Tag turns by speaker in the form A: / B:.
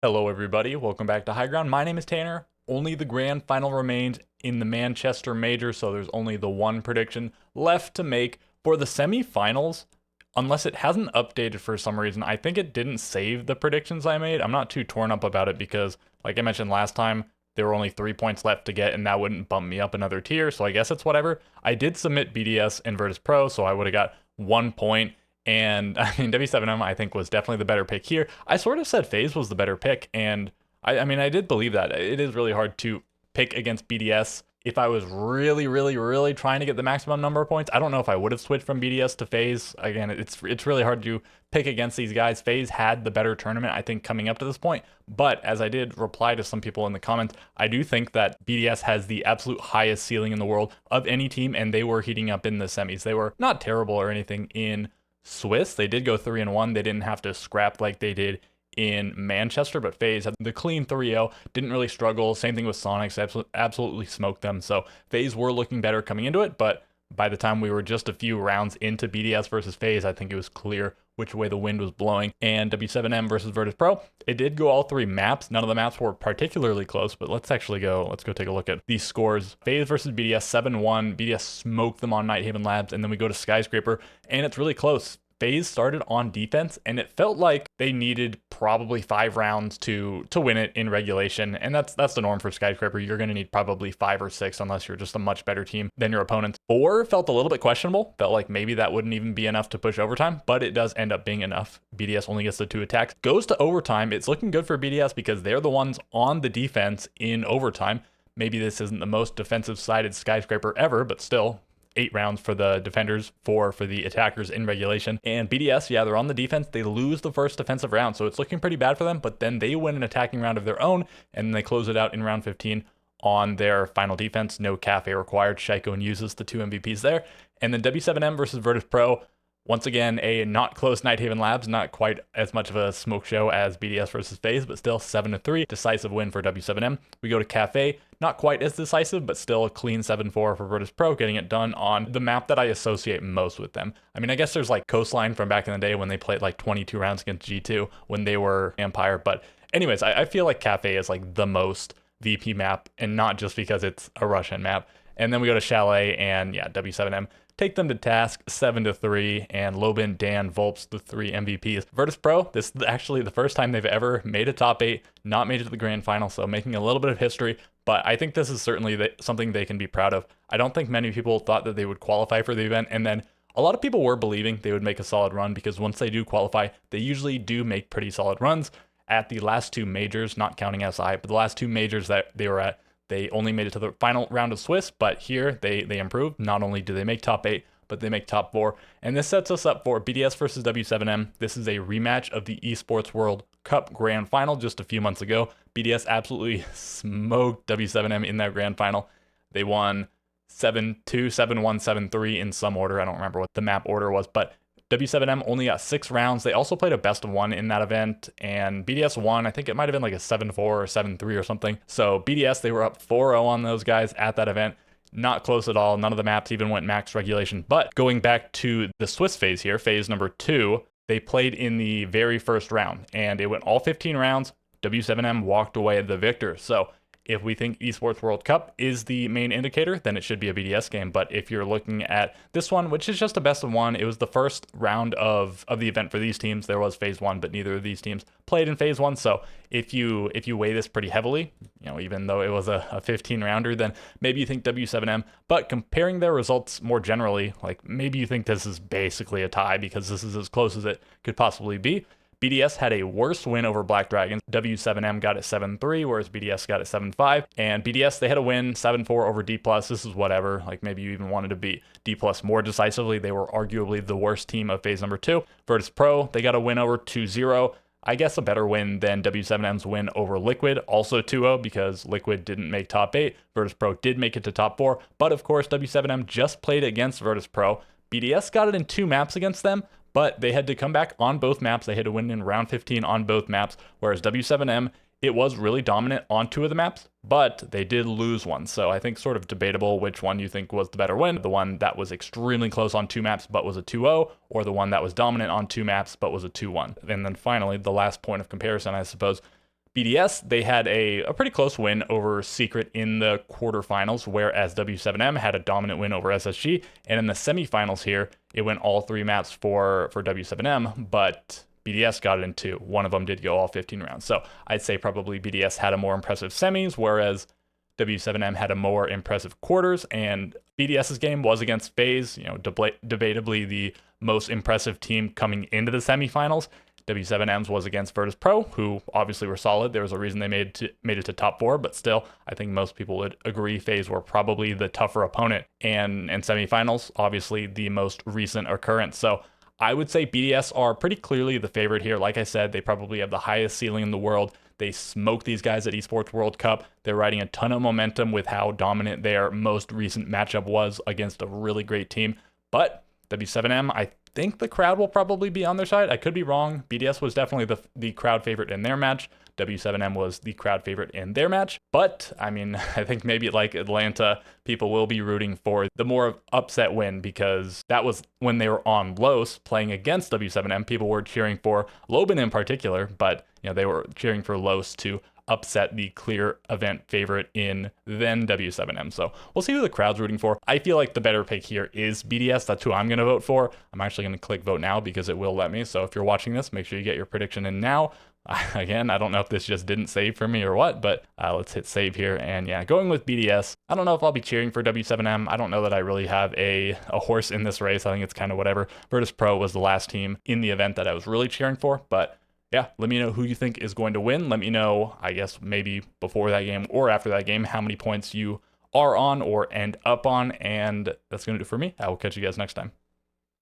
A: Hello everybody, welcome back to High Ground. My name is Tanner. Only the grand final remains in the Manchester Major, so there's only the one prediction left to make for the semifinals. Unless it hasn't updated for some reason, I think it didn't save the predictions I made. I'm not too torn up about it because, like I mentioned last time, there were only 3 points left to get, and that wouldn't bump me up another tier, so I guess it's whatever. I did submit BDS and Virtus Pro, so I would have got 1 point. And I mean, W7M I think was definitely the better pick here. I sort of said FaZe was the better pick, and I did believe that. It is really hard to pick against BDS. If I was really trying to get the maximum number of points, I don't know if I would have switched from BDS to FaZe. Again, it's really hard to pick against these guys. FaZe had the better tournament, I think, coming up to this point. But as I did reply to some people in the comments, I do think that BDS has the absolute highest ceiling in the world of any team, and they were heating up in the semis. They were not terrible or anything in Swiss. They did go 3-1. They didn't have to scrap like they did in Manchester, but FaZe had the clean 3-0, didn't really struggle. Same thing with Sonics, absolutely smoked them. So FaZe were looking better coming into it, but by the time we were just a few rounds into BDS versus FaZe, I think it was clear which way the wind was blowing. And W7M versus Virtus Pro, it did go all 3 maps. None of the maps were particularly close, but let's go take a look at these scores. FaZe versus BDS 7-1. BDS smoked them on Nighthaven Labs, and then we go to Skyscraper, and it's really close. FaZe started on defense, and it felt like they needed probably 5 rounds to win it in regulation, and that's the norm for Skyscraper. You're going to need probably 5 or 6 unless you're just a much better team than your opponents. 4 felt a little bit questionable. Felt like maybe that wouldn't even be enough to push overtime, but it does end up being enough. BDS only gets the 2 attacks. Goes to overtime. It's looking good for BDS because they're the ones on the defense in overtime. Maybe this isn't the most defensive-sided Skyscraper ever, but still, 8 rounds for the defenders, 4 for the attackers in regulation. And BDS, yeah, they're on the defense. They lose the first defensive round, so it's looking pretty bad for them, but then they win an attacking round of their own, and they close it out in round 15 on their final defense. No cafe required. Shaiko and uses the 2 MVPs there. And then W7M versus Virtus Pro. Once again, a not close Nighthaven Labs, not quite as much of a smoke show as BDS versus FaZe, but still 7-3, decisive win for W7M. We go to Cafe, not quite as decisive, but still a clean 7-4 for Virtus Pro, getting it done on the map that I associate most with them. I mean, I guess there's like Coastline from back in the day when they played like 22 rounds against G2 when they were Empire, but anyways, I feel like Cafe is like the most VP map, and not just because it's a Russian map. And then we go to Chalet, and yeah, W7M take them to task 7-3, and Lobin, Dan, Volps, the 3 MVPs. Virtus Pro, this is actually the first time they've ever made a top 8, not made it to the grand final, so making a little bit of history, but I think this is certainly something they can be proud of. I don't think many people thought that they would qualify for the event, and then a lot of people were believing they would make a solid run, because once they do qualify, they usually do make pretty solid runs. At the last 2 majors, not counting SI, but the last 2 majors that they were at, they only made it to the final round of Swiss, but here they improved. Not only do they make top 8, but they make top 4. And this sets us up for BDS versus W7M. This is a rematch of the Esports World Cup Grand Final just a few months ago. BDS absolutely smoked W7M in that Grand Final. They won 7-2, 7-1, 7-3 in some order. I don't remember what the map order was, but W7M only got 6 rounds. They also played a best of 1 in that event, and BDS won. I think it might have been like a 7-4 or 7-3 or something. So BDS, they were up 4-0 on those guys at that event. Not close at all. None of the maps even went max regulation. But going back to the Swiss phase here, phase number 2, they played in the very first round, and it went all 15 rounds. W7M walked away the victor. So if we think Esports World Cup is the main indicator, then it should be a BDS game. But if you're looking at this one, which is just a best of 1, it was the first round of the event for these teams. There was phase 1, but neither of these teams played in phase 1. So if you weigh this pretty heavily, even though it was a 15 rounder, then maybe you think W7M. But comparing their results more generally, like maybe you think this is basically a tie, because this is as close as it could possibly be. BDS had a worse win over Black Dragons. W7M got it 7-3, whereas BDS got it 7-5. And BDS, they had a win 7-4 over D+. This is whatever. Like, maybe you even wanted to beat D+ more decisively. They were arguably the worst team of phase number 2. Virtus Pro, they got a win over 2-0. I guess a better win than W7M's win over Liquid, also 2-0, because Liquid didn't make top 8. Virtus Pro did make it to top 4. But of course, W7M just played against Virtus Pro. BDS got it in 2 maps against them, but they had to come back on both maps. They had to win in round 15 on both maps, whereas W7M, it was really dominant on 2 of the maps, but they did lose one. So I think sort of debatable which one you think was the better win. The one that was extremely close on 2 maps but was a 2-0, or the one that was dominant on 2 maps but was a 2-1. And then finally, the last point of comparison, I suppose, BDS, they had a pretty close win over Secret in the quarterfinals, whereas W7M had a dominant win over SSG. And in the semifinals here, it went all 3 maps for W7M, but BDS got it in 2. One of them did go all 15 rounds. So I'd say probably BDS had a more impressive semis, whereas W7M had a more impressive quarters, and BDS's game was against FaZe, debatably the most impressive team coming into the semifinals. W7M's was against Virtus Pro, who obviously were solid. There was a reason they made it to top 4, but still, I think most people would agree FaZe were probably the tougher opponent. And in semifinals, obviously the most recent occurrence. So I would say BDS are pretty clearly the favorite here. Like I said, they probably have the highest ceiling in the world. They smoked these guys at Esports World Cup. They're riding a ton of momentum with how dominant their most recent matchup was against a really great team. But W7M, I think the crowd will probably be on their side. I could be wrong. BDS was definitely the crowd favorite in their match. W7M was the crowd favorite in their match. But, I mean, I think maybe like Atlanta, people will be rooting for the more upset win, because that was when they were on Los playing against W7M. People were cheering for Loban in particular, but they were cheering for Los to upset the clear event favorite in then W7M. So we'll see who the crowd's rooting for. I feel like the better pick here is BDS. That's who I'm going to vote for. I'm actually going to click vote now because it will let me. So if you're watching this, make sure you get your prediction in now. Again, I don't know if this just didn't save for me or what, but let's hit save here. And yeah, going with BDS. I don't know if I'll be cheering for W7M. I don't know that I really have a horse in this race. I think it's kind of whatever. Virtus Pro was the last team in the event that I was really cheering for, but yeah, let me know who you think is going to win. Let me know, I guess, maybe before that game or after that game, how many points you are on or end up on. And that's going to do it for me. I will catch you guys next time.